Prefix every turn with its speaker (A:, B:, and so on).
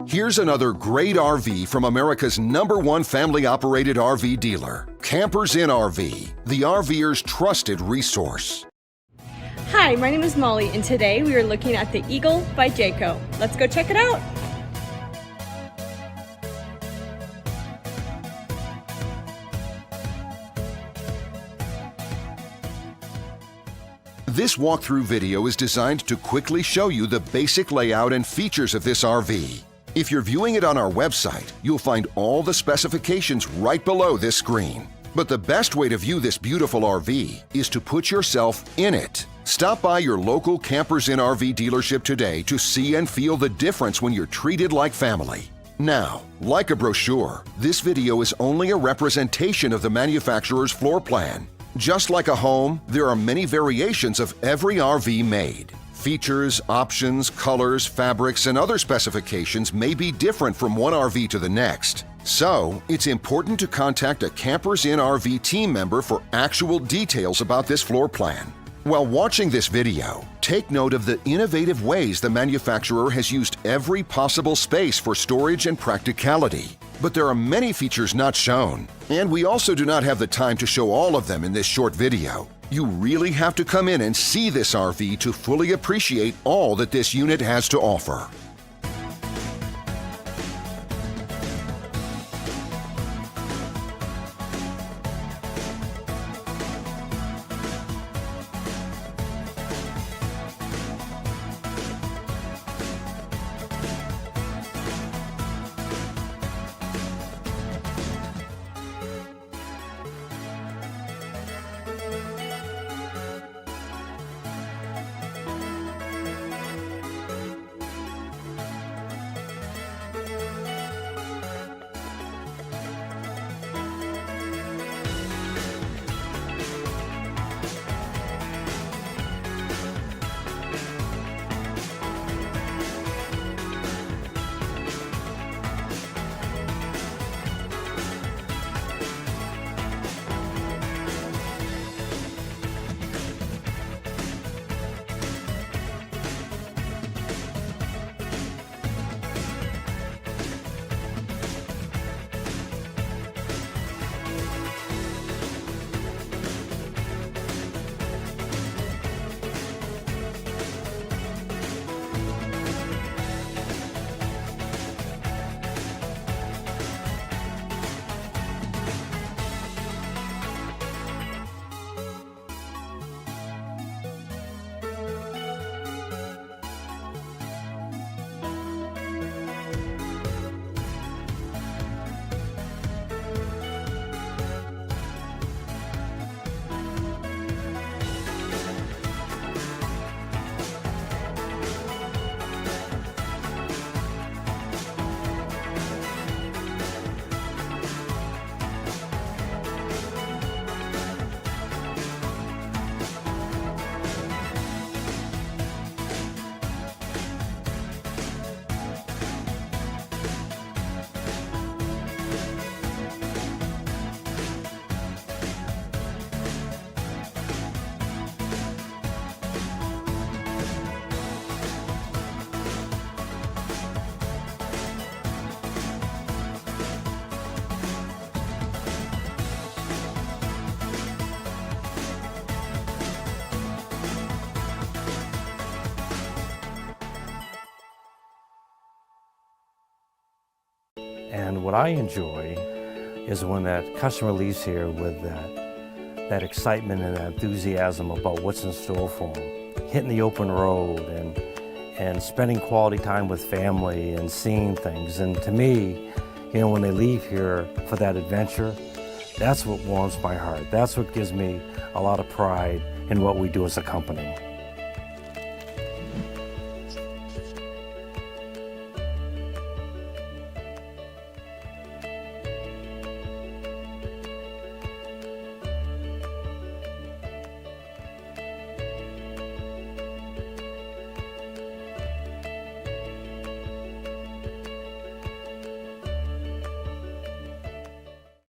A: Here's another great RV from America's #1 family-operated RV dealer, Campers Inn RV, the RVer's trusted resource.
B: Hi, my name is Molly, and today we are looking at the Eagle by Jayco. Let's go check it out.
A: This walkthrough video is designed to quickly show you the basic layout and features of this RV. If you're viewing it on our website, you'll find all the specifications right below this screen. But the best way to view this beautiful RV is to put yourself in it. Stop by your local Campers Inn RV dealership today to see and feel the difference when you're treated like family. Now, like a brochure, this video is only a representation of the manufacturer's floor plan. Just like a home, there are many variations of every RV made. Features, options, colors, fabrics, and other specifications may be different from one RV to the next. So, it's important to contact a Campers Inn RV team member for actual details about this floor plan. While watching this video, take note of the innovative ways the manufacturer has used every possible space for storage and practicality. But there are many features not shown, and we also do not have the time to show all of them in this short video. You really have to come in and see this RV to fully appreciate all that this unit has to offer.
C: And what I enjoy is when that customer leaves here with that excitement and that enthusiasm about what's in store for them. Hitting the open road and spending quality time with family and seeing things. And to me, you know, when they leave here for that adventure, that's what warms my heart. That's what gives me a lot of pride in what we do as a company.